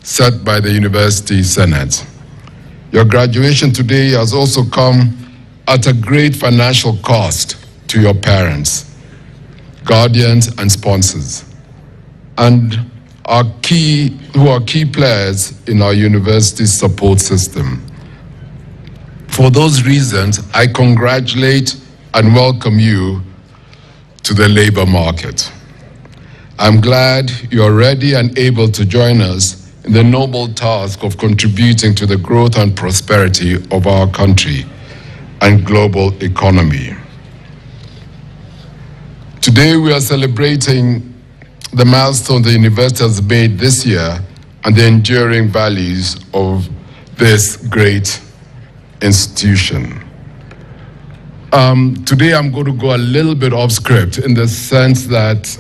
set by the University Senate. Your graduation today has also come at a great financial cost to your parents, guardians, and sponsors, and who are key players in our university support system. For those reasons, I congratulate and welcome you to the labor market. I'm glad you're ready and able to join us in the noble task of contributing to the growth and prosperity of our country and global economy. Today we are celebrating the milestone the university has made this year and the enduring values of this great institution. Today I'm going to go a little bit off script in the sense that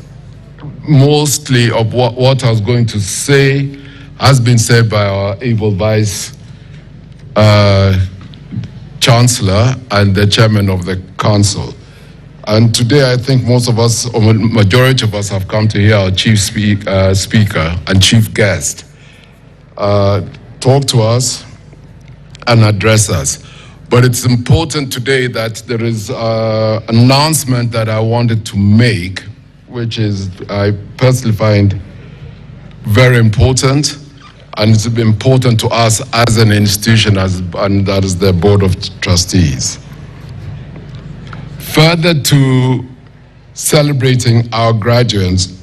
mostly of what I was going to say has been said by our able Vice Chancellor and the Chairman of the Council. And today I think most of us, or majority of us, have come to hear our Chief Speaker and Chief Guest talk to us and address us. But it's important today that there is an announcement that I wanted to make, which is I personally find very important, and it's important to us as an institution, and that is the Board of Trustees. Further to celebrating our graduates,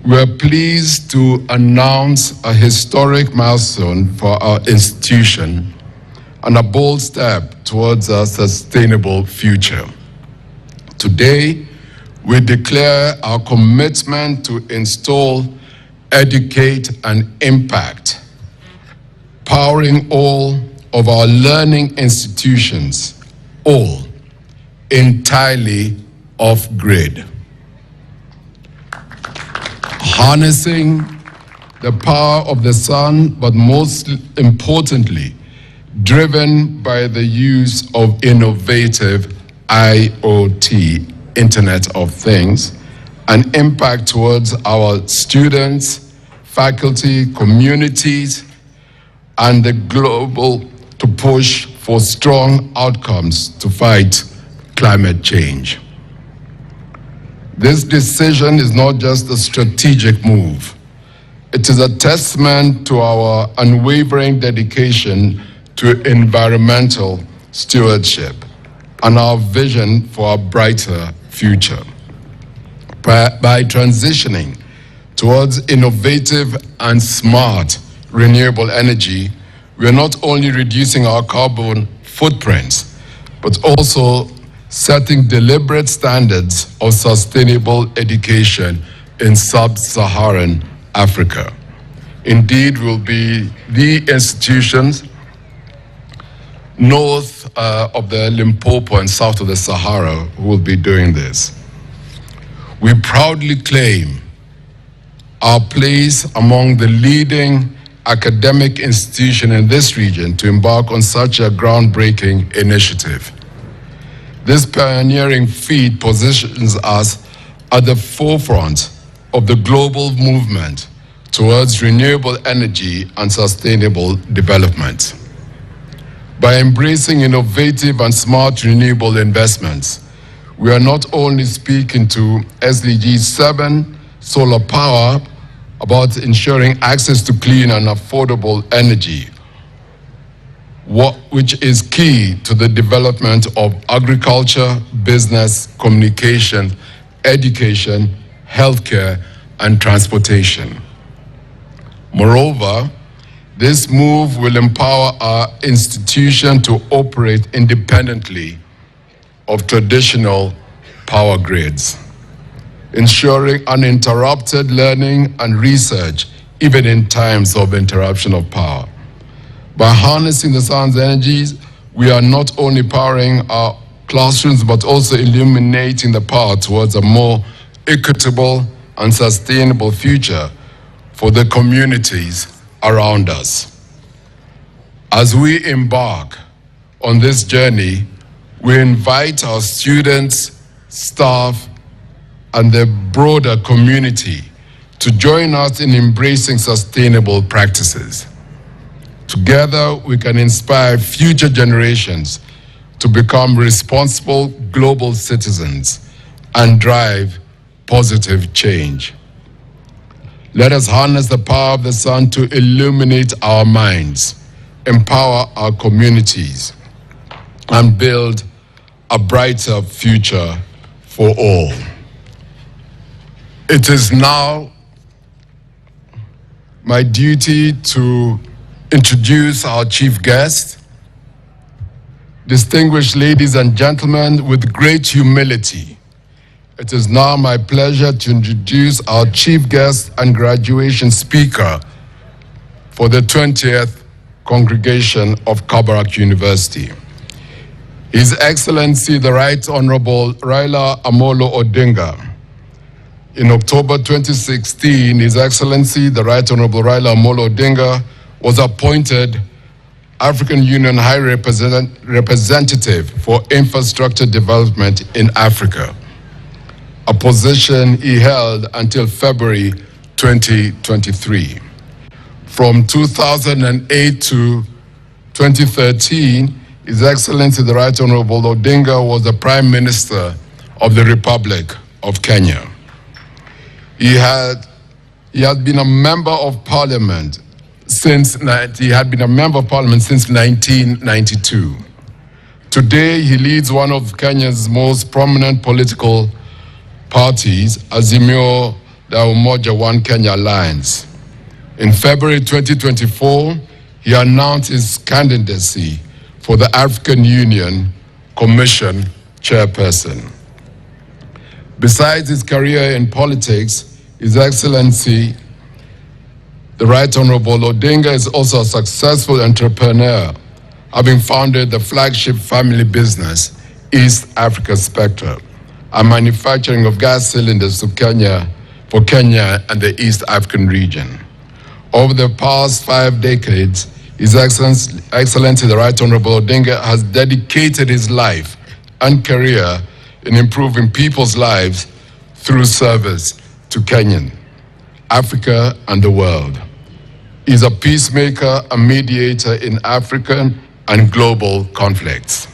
we're pleased to announce a historic milestone for our institution and a bold step towards a sustainable future. Today, we declare our commitment to install, educate, and impact, powering all of our learning institutions, all entirely off-grid, harnessing the power of the sun, but most importantly, driven by the use of innovative IoT, Internet of Things, and impact towards our students, faculty, communities, and the global to push for strong outcomes to fight climate change. This decision is not just a strategic move. It is a testament to our unwavering dedication to environmental stewardship and our vision for a brighter future. By transitioning towards innovative and smart renewable energy, we are not only reducing our carbon footprints, but also setting deliberate standards of sustainable education in sub-Saharan Africa. Indeed, we'll be the institutions north of the Limpopo and south of the Sahara who will be doing this. We proudly claim our place among the leading academic institutions in this region to embark on such a groundbreaking initiative. This pioneering feat positions us at the forefront of the global movement towards renewable energy and sustainable development. By embracing innovative and smart renewable investments, we are not only speaking to SDG 7 solar power about ensuring access to clean and affordable energy, which is key to the development of agriculture, business, communication, education, healthcare, and transportation. Moreover, this move will empower our institution to operate independently of traditional power grids, ensuring uninterrupted learning and research even in times of interruption of power. By harnessing the sun's energies, we are not only powering our classrooms, but also illuminating the path towards a more equitable and sustainable future for the communities around us. As we embark on this journey, we invite our students, staff, and the broader community to to join us in embracing sustainable practices. Together, we can inspire future generations to become responsible global citizens and drive positive change. Let us harness the power of the sun to illuminate our minds, empower our communities, and build a brighter future for all. It is now my duty to introduce our chief guest. Distinguished ladies and gentlemen, with great humility, it is now my pleasure to introduce our chief guest and graduation speaker for the 20th congregation of Kabarak University. His Excellency, the Right Honorable Raila Amolo Odinga. In October 2016, His Excellency, the Right Honorable Raila Amolo Odinga, was appointed African Union High Representative for Infrastructure Development in Africa, a position he held until February 2023. From 2008 to 2013, His Excellency, the Right Honorable Odinga, was the Prime Minister of the Republic of Kenya. He had been a member of Parliament since 1992. Today, he leads one of Kenya's most prominent political parties, Azimio la Umoja One Kenya Alliance. In February 2024, he announced his candidacy for the African Union Commission chairperson. Besides his career in politics, His Excellency, the Right Honorable Odinga, is also a successful entrepreneur, having founded the flagship family business, East Africa Spectra, a manufacturing of gas cylinders for Kenya and the East African region. Over the past 5 decades, His Excellency, the Right Honorable Odinga, has dedicated his life and career in improving people's lives through service to Kenya, Africa, and the world. He's a peacemaker, a mediator in African and global conflicts.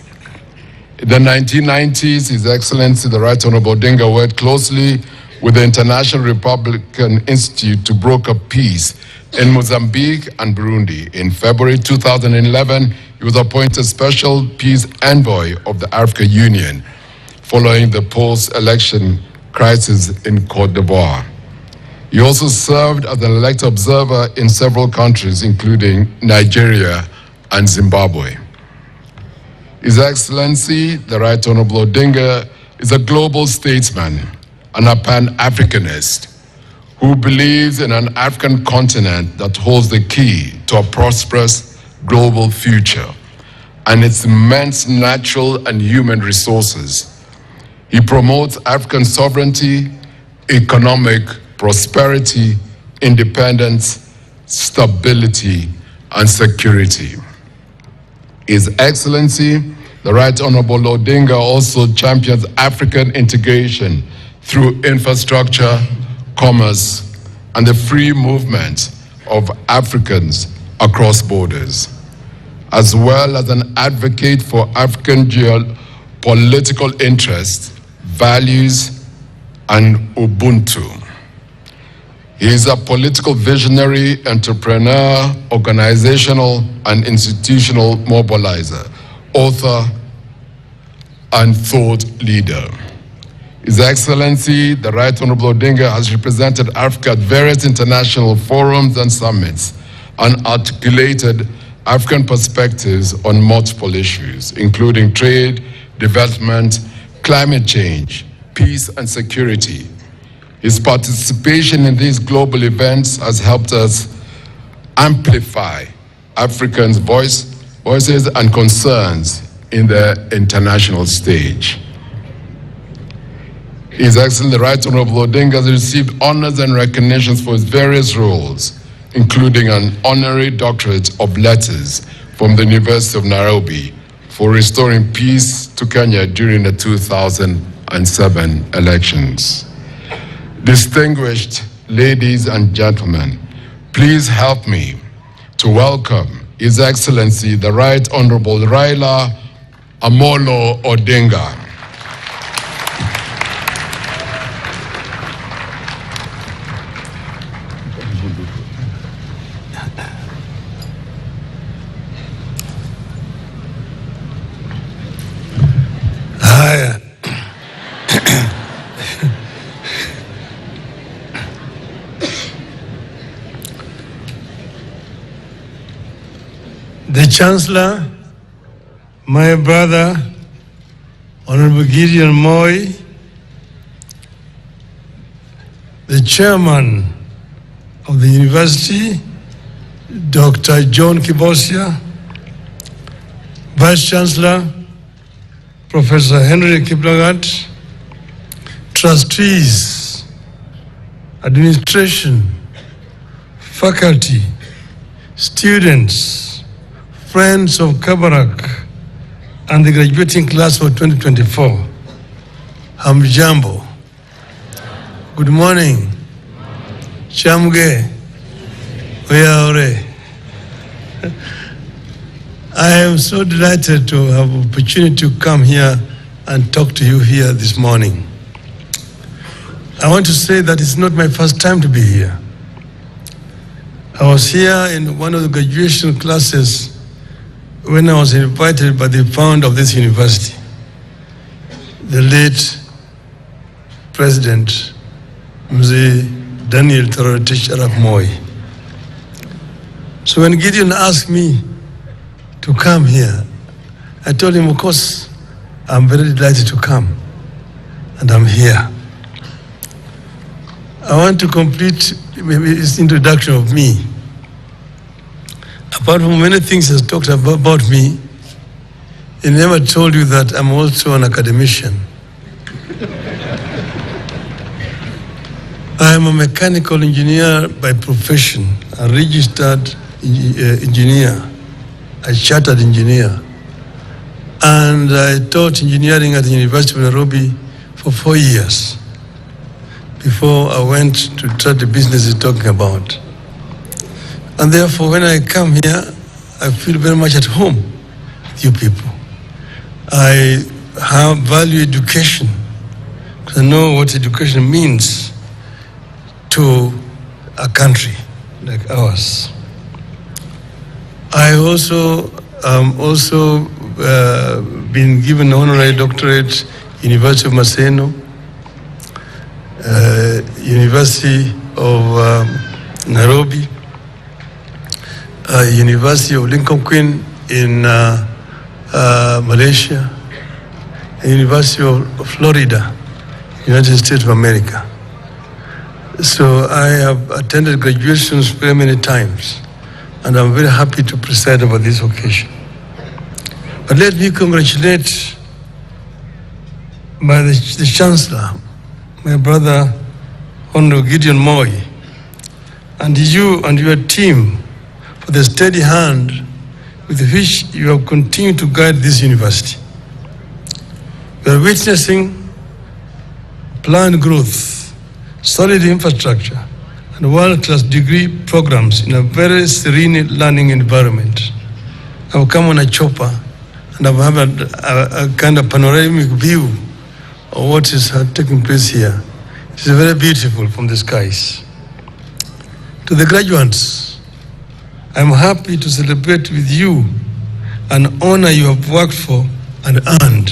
In the 1990s, His Excellency, the Right Honorable Odinga, worked closely with the International Republican Institute to broker peace in Mozambique and Burundi. In February 2011, he was appointed Special Peace Envoy of the African Union following the post-election crisis in Côte d'Ivoire. He also served as an elected observer in several countries, including Nigeria and Zimbabwe. His Excellency, the Right Honorable Odinga, is a global statesman and a Pan-Africanist who believes in an African continent that holds the key to a prosperous global future and its immense natural and human resources. He promotes African sovereignty, economic prosperity, independence, stability, and security. His Excellency, the Right Honorable Odinga, also champions African integration through infrastructure, commerce, and the free movement of Africans across borders, as well as an advocate for African geopolitical interests, values, and Ubuntu. He is a political visionary, entrepreneur, organizational and institutional mobilizer, author, and thought leader. His Excellency, the Right Honorable Odinga, has represented Africa at various international forums and summits and articulated African perspectives on multiple issues, including trade, development, climate change, peace and security. His participation in these global events has helped us amplify Africans' voices and concerns in the international stage. His Excellency, the Right Honorable Odinga, has received honors and recognitions for his various roles, including an honorary doctorate of letters from the University of Nairobi for restoring peace to Kenya during the 2007 elections. Distinguished ladies and gentlemen, please help me to welcome His Excellency, the Right Honorable Raila Amolo Odinga. The Chancellor, my brother, Honorable Gideon Moi, the Chairman of the University, Dr. John Kibosia, Vice Chancellor, Professor Henry Kiplagat, trustees, administration, faculty, students, friends of Kabarak, and the graduating class for 2024. Hamjambo. Good morning. Chamge. Oyaore. I am so delighted to have an opportunity to come here and talk to you here this morning. I want to say that it's not my first time to be here. I was here in one of the graduation classes when I was invited by the founder of this university, the late President Mzee Daniel Toroitich Arap Moi. So when Gideon asked me to come here, I told him, of course, I'm very delighted to come, and I'm here. I want to complete maybe his introduction of me. Apart from many things he's talked about me, he never told you that I'm also an academician. I am a mechanical engineer by profession, a registered engineer, a chartered engineer. And I taught engineering at the University of Nairobi for 4 years before I went to try the business he's talking about. And therefore, when I come here, I feel very much at home with you people. I value education, because I know what education means to a country like ours. I also been given an honorary doctorate, University of Maseno, University of Nairobi, University of Lincoln Queen in Malaysia, and University of Florida, United States of America. So I have attended graduations very many times, and I'm very happy to preside over this occasion. But let me congratulate the Chancellor, my brother, Honorable Gideon Moi, and you and your team for the steady hand with which you have continued to guide this university. We are witnessing planned growth, solid infrastructure, and world-class degree programs in a very serene learning environment. I've come on a chopper and I've had a kind of panoramic view of what is taking place here. It is very beautiful from the skies. To the graduates, I'm happy to celebrate with you an honor you have worked for and earned.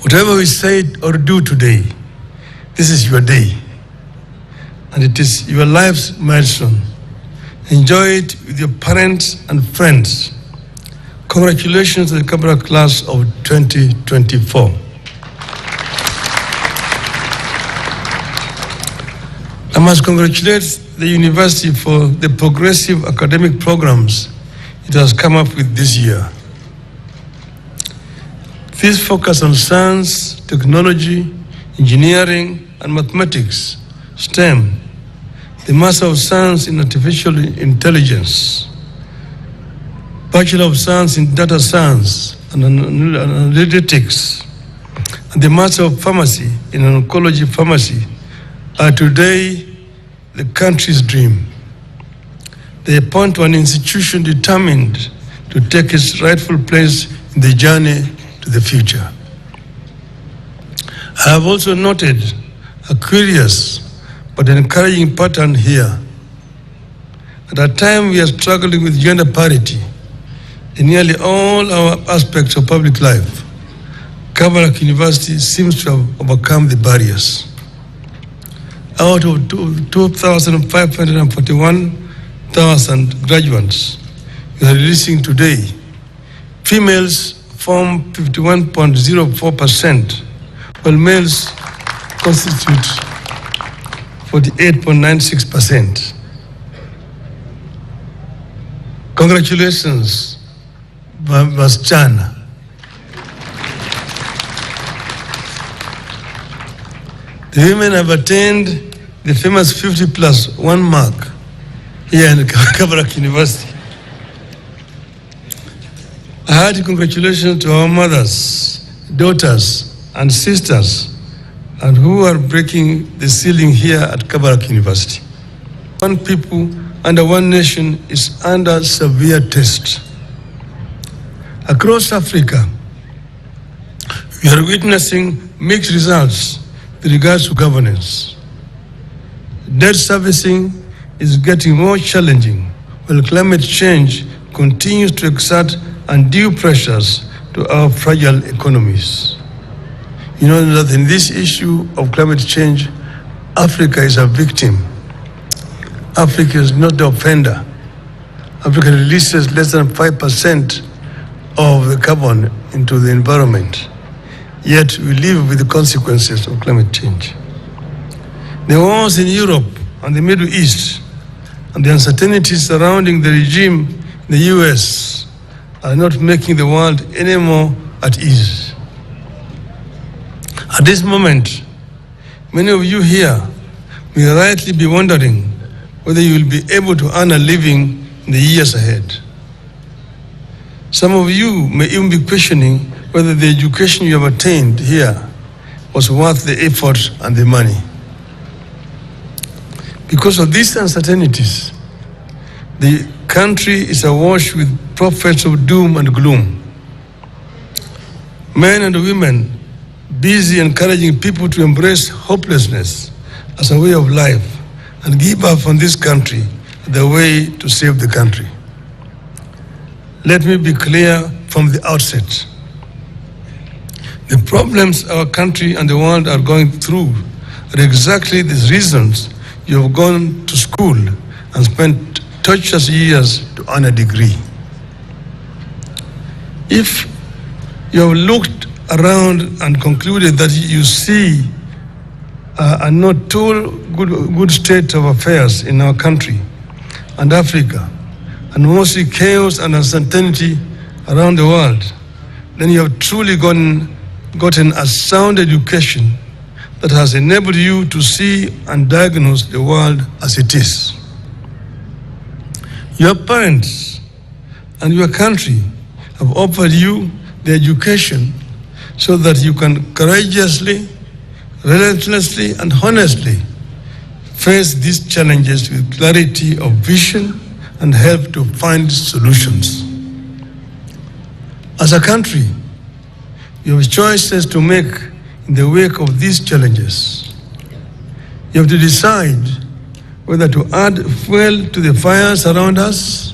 Whatever we say or do today, this is your day, and it is your life's milestone. Enjoy it with your parents and friends. Congratulations to the Kabarak class of 2024. I must congratulate the university for the progressive academic programs it has come up with this year. This focus on science, technology, engineering, and mathematics, STEM, the Master of Science in Artificial Intelligence, Bachelor of Science in Data Science and Analytics, and the Master of Pharmacy in Oncology Pharmacy are today the country's dream. They point to an institution determined to take its rightful place in the journey to the future. I have also noted a curious but encouraging pattern here. At a time we are struggling with gender parity in nearly all our aspects of public life, Kabarak University seems to have overcome the barriers. Out of 2,541,000 graduates we are releasing today, females form 51.04%, while males constitute 48.96%. Congratulations, Chana. The women have attained the famous 50+1 mark here in Kabarak University. A hearty congratulations to our mothers, daughters, and sisters, and who are breaking the ceiling here at Kabarak University. One people under one nation is under severe test. Across Africa, we are witnessing mixed results with regards to governance. Debt servicing is getting more challenging, while climate change continues to exert undue pressures to our fragile economies. You know that in this issue of climate change, Africa is a victim. Africa is not the offender. Africa releases less than 5% of the carbon into the environment, yet we live with the consequences of climate change. The wars in Europe and the Middle East and the uncertainties surrounding the regime in the US are not making the world any more at ease. At this moment, many of you here may rightly be wondering whether you will be able to earn a living in the years ahead. Some of you may even be questioning whether the education you have attained here was worth the effort and the money. Because of these uncertainties, the country is awash with prophets of doom and gloom. Men and women busy encouraging people to embrace hopelessness as a way of life and give up on this country the way to save the country. Let me be clear from the outset. The problems our country and the world are going through are exactly the reasons you have gone to school and spent torturous years to earn a degree. If you have looked around and concluded that you see a not too good state of affairs in our country and Africa, and mostly chaos and uncertainty around the world, then you have truly gotten a sound education that has enabled you to see and diagnose the world as it is. Your parents and your country have offered you the education so that you can courageously, relentlessly, and honestly face these challenges with clarity of vision and help to find solutions. As a country, you have choices to make in the wake of these challenges. You have to decide whether to add fuel to the fires around us,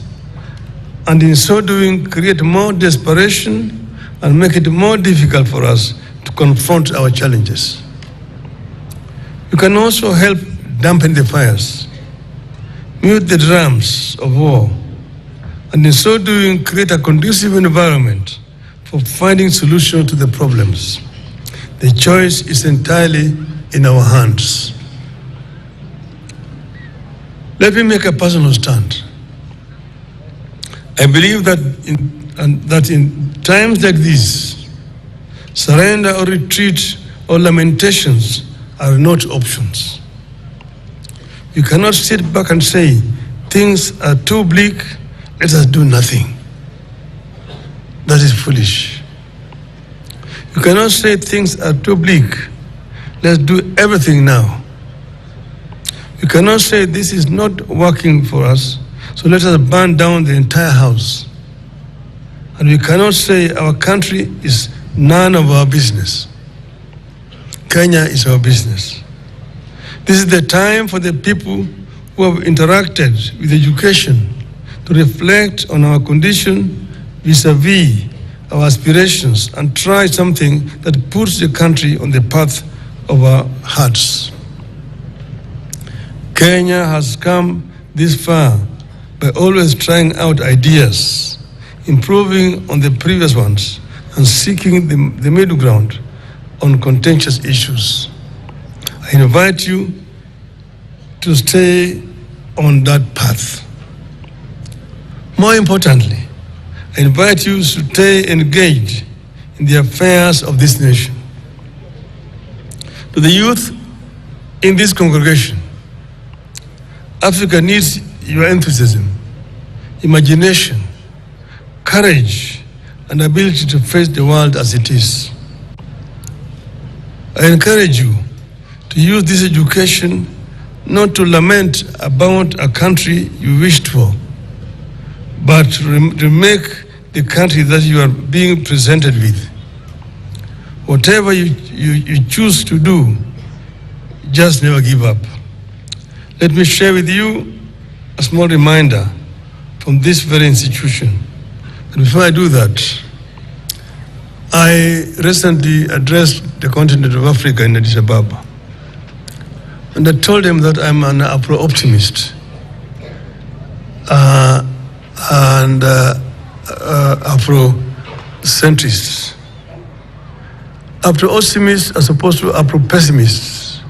and in so doing create more desperation and make it more difficult for us to confront our challenges. You can also help dampen the fires, mute the drums of war, and in so doing create a conducive environment for finding solutions to the problems. The choice is entirely in our hands. Let me make a personal stand. I believe that in times like these, surrender or retreat or lamentations are not options. You cannot sit back and say, things are too bleak, let us do nothing. That is foolish. You cannot say things are too bleak, let's do everything now. We cannot say this is not working for us, so let us burn down the entire house. And we cannot say our country is none of our business. Kenya is our business. This is the time for the people who have interacted with education to reflect on our condition vis-a-vis our aspirations and try something that puts the country on the path of our hearts. Kenya has come this far by always trying out ideas, improving on the previous ones, and seeking the middle ground on contentious issues. I invite you to stay on that path. More importantly, I invite you to stay engaged in the affairs of this nation. To the youth in this congregation, Africa needs your enthusiasm, imagination, courage, and ability to face the world as it is. I encourage you to use this education not to lament about a country you wished for, but to make the country that you are being presented with. Whatever you choose to do, just never give up. Let me share with you a small reminder from this very institution. And before I do that, I recently addressed the continent of Africa in Addis Ababa. And I told them that I'm an Afro-optimist and Afro-centrist. Afro-optimists as opposed to Afro-pessimists.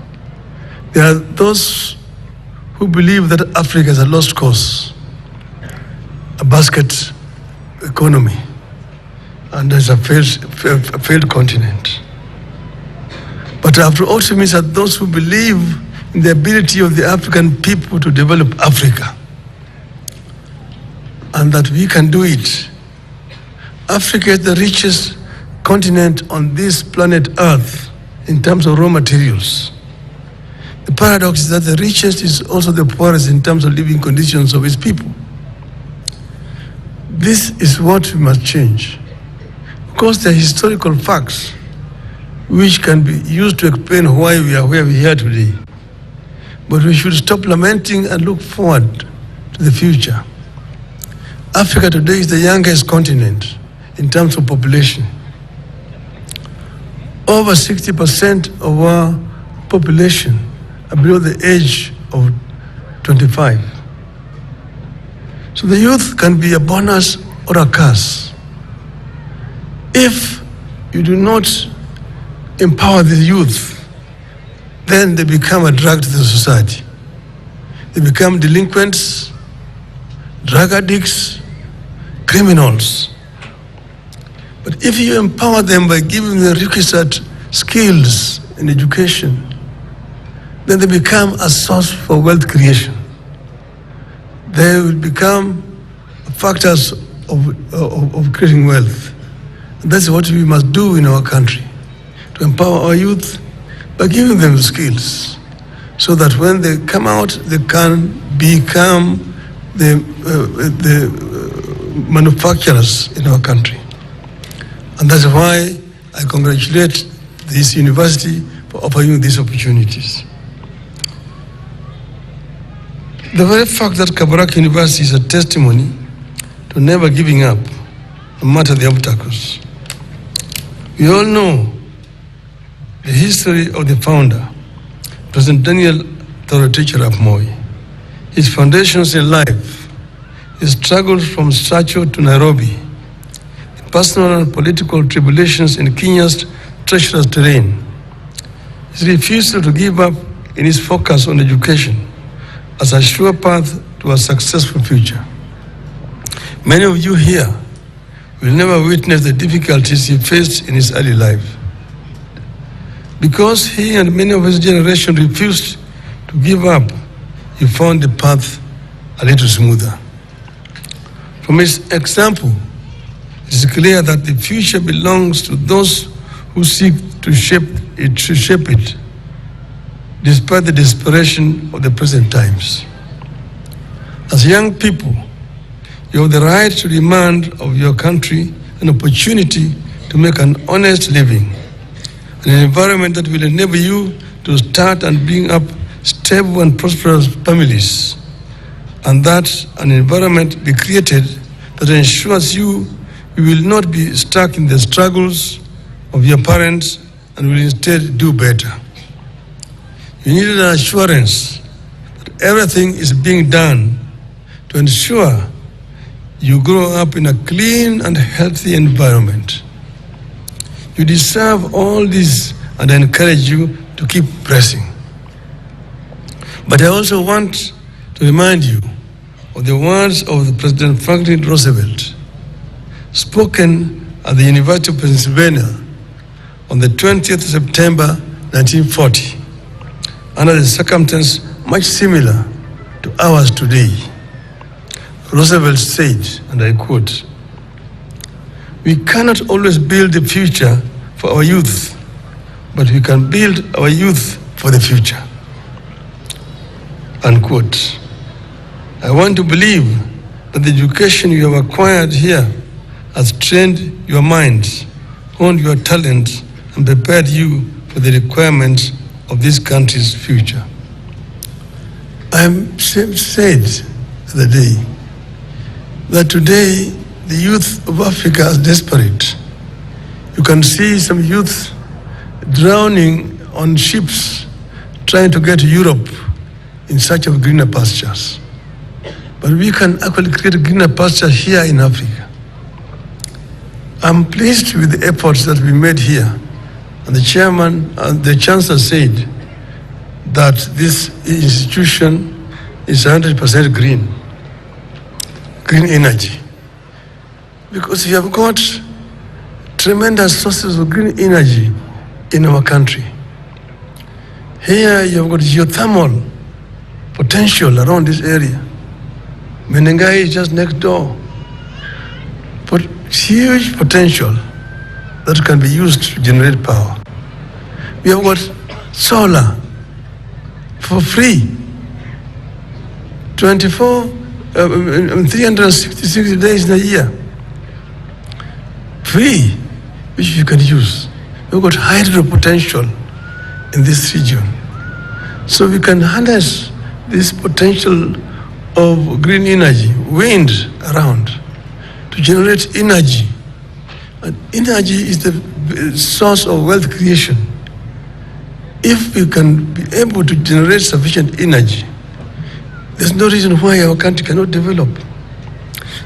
There are those who believe that Africa is a lost cause, a basket economy, and there's a failed continent. But Afro-optimists are those who believe in the ability of the African people to develop Africa, and that we can do it. Africa is the richest continent on this planet Earth in terms of raw materials. The paradox is that the richest is also the poorest in terms of living conditions of its people. This is what we must change. Of course, there are historical facts which can be used to explain why we are where we are today. But we should stop lamenting and look forward to the future. Africa today is the youngest continent in terms of population. Over 60% of our population are below the age of 25. So the youth can be a bonus or a curse. If you do not empower the youth, then they become a drag to the society. They become delinquents, drug addicts, criminals. But if you empower them by giving them requisite skills in education, then they become a source for wealth creation. They will become factors of creating wealth. And that's what we must do in our country, to empower our youth by giving them skills, so that when they come out, they can become the manufacturers in our country. And that's why I congratulate this university for offering these opportunities. The very fact that Kabarak University is a testimony to never giving up, no matter the obstacles. We all know the history of the founder, President Daniel Toroitich arap Moi, his foundations in life, his struggles from Stacho to Nairobi, the personal and political tribulations in Kenya's treacherous terrain, his refusal to give up in his focus on education as a sure path to a successful future. Many of you here will never witness the difficulties he faced in his early life. Because he and many of his generation refused to give up, he found the path a little smoother. From his example, it is clear that the future belongs to those who seek to shape it despite the desperation of the present times. As young people, you have the right to demand of your country an opportunity to make an honest living, an environment that will enable you to start and bring up stable and prosperous families, and that an environment be created that ensures you will not be stuck in the struggles of your parents and will instead do better. You need an assurance that everything is being done to ensure you grow up in a clean and healthy environment. You deserve all this, and I encourage you to keep pressing. But I also want to remind you of the words of the President Franklin Roosevelt, spoken at the University of Pennsylvania on the 20th of September 1940, under the circumstance much similar to ours today. Roosevelt said, and I quote, "We cannot always build the future for our youth, but we can build our youth for the future." Unquote. I want to believe that the education you have acquired here has trained your minds, honed your talents, and prepared you for the requirements of this country's future. I said the day that today the youth of Africa is desperate. You can see some youth drowning on ships trying to get to Europe in search of greener pastures. But we can actually create greener pastures here in Africa. I'm pleased with the efforts that we made here. And the chairman and the chancellor said that this institution is 100% green energy. Because we have got tremendous sources of green energy in our country. Here you have got geothermal potential around this area. Menengai is just next door. But huge potential that can be used to generate power. We have got solar for free. 366 days in a year. Free, which you can use. We've got hydro potential in this region. So we can harness this potential of green energy, wind around, to generate energy. And energy is the source of wealth creation. If we can be able to generate sufficient energy, there's no reason why our country cannot develop.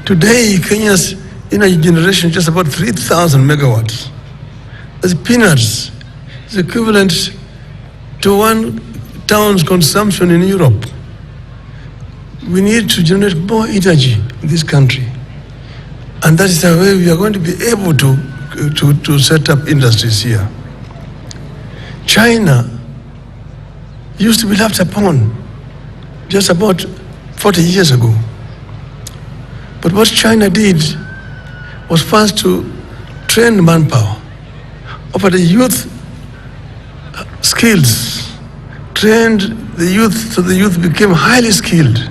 Today, Kenya's energy generation is just about 3,000 megawatts. That's peanuts. It's equivalent to one town's consumption in Europe. We need to generate more energy in this country. And that is the way we are going to be able to set up industries here. China used to be laughed upon just about 40 years ago. But what China did was first to train manpower, offer the youth skills, trained the youth so the youth became highly skilled.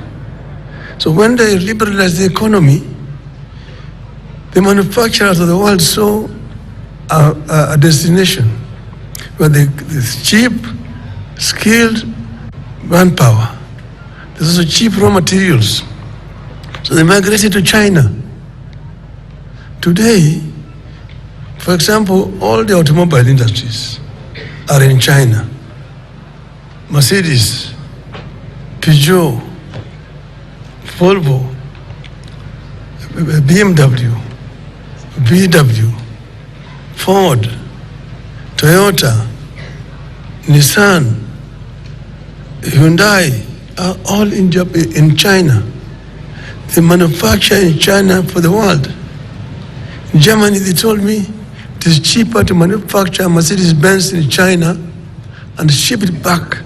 So when they liberalized the economy, the manufacturers of the world saw a destination where there's cheap, skilled manpower. There's also cheap raw materials. So they migrated to China. Today, for example, all the automobile industries are in China. Mercedes, Peugeot, Volvo, BMW, VW, Ford, Toyota, Nissan, Hyundai are all in China. They manufacture in China for the world. In Germany, they told me it is cheaper to manufacture a Mercedes-Benz in China and ship it back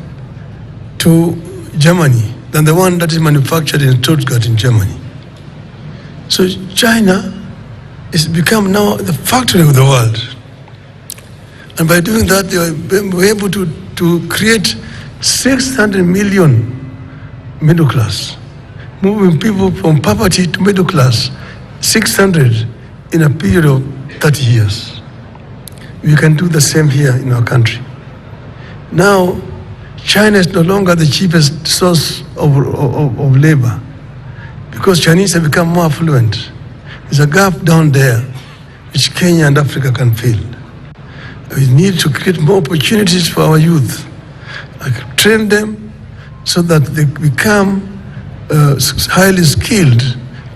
to Germany than the one that is manufactured in Stuttgart in Germany. So China has become now the factory of the world. And by doing that, they were able to create 600 million middle class, moving people from poverty to middle class, 600 in a period of 30 years. We can do the same here in our country. Now, China is no longer the cheapest source of labor because Chinese have become more affluent. There's a gap down there which Kenya and Africa can fill. We need to create more opportunities for our youth, train them so that they become highly skilled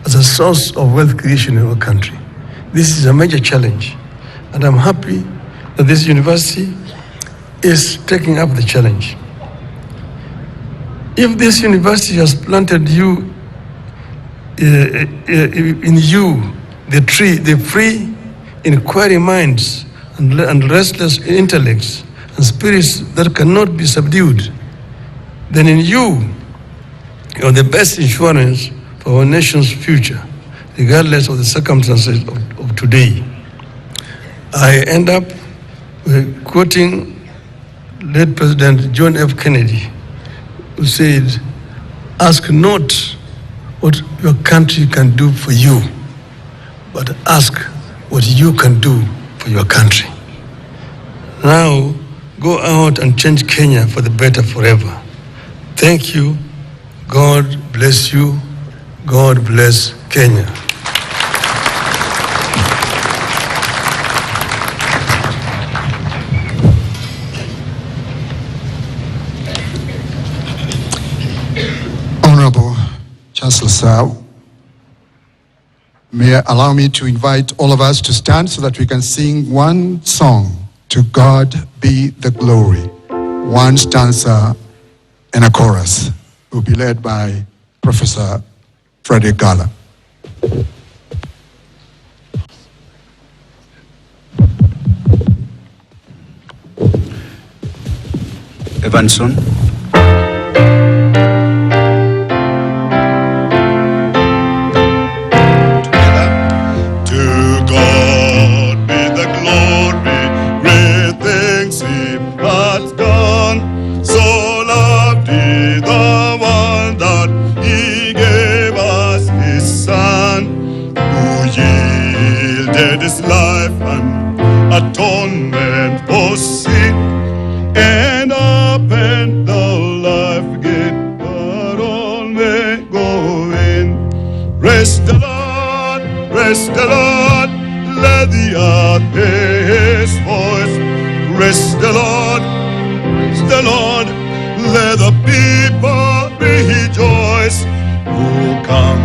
as a source of wealth creation in our country. This is a major challenge, and I'm happy that this university is taking up the challenge. If this university has planted you in you the free inquiry minds and restless intellects and spirits that cannot be subdued, then in you are the best insurance for our nation's future, regardless of the circumstances of today. I end up quoting late President John F. Kennedy, who said, "Ask not what your country can do for you, but ask what you can do for your country." Now, go out and change Kenya for the better forever. Thank you. God bless you. God bless Kenya. Honorable Chancellor Sir, may I allow me to invite all of us to stand so that we can sing one song, "To God Be the Glory," one stanza and a chorus. Will be led by Professor Frederick Gala. Evanson. His life and atonement for sin, and open the life gate, but all may go in. Praise the Lord, let the earth hear his voice. Praise the Lord, let the people rejoice. Who come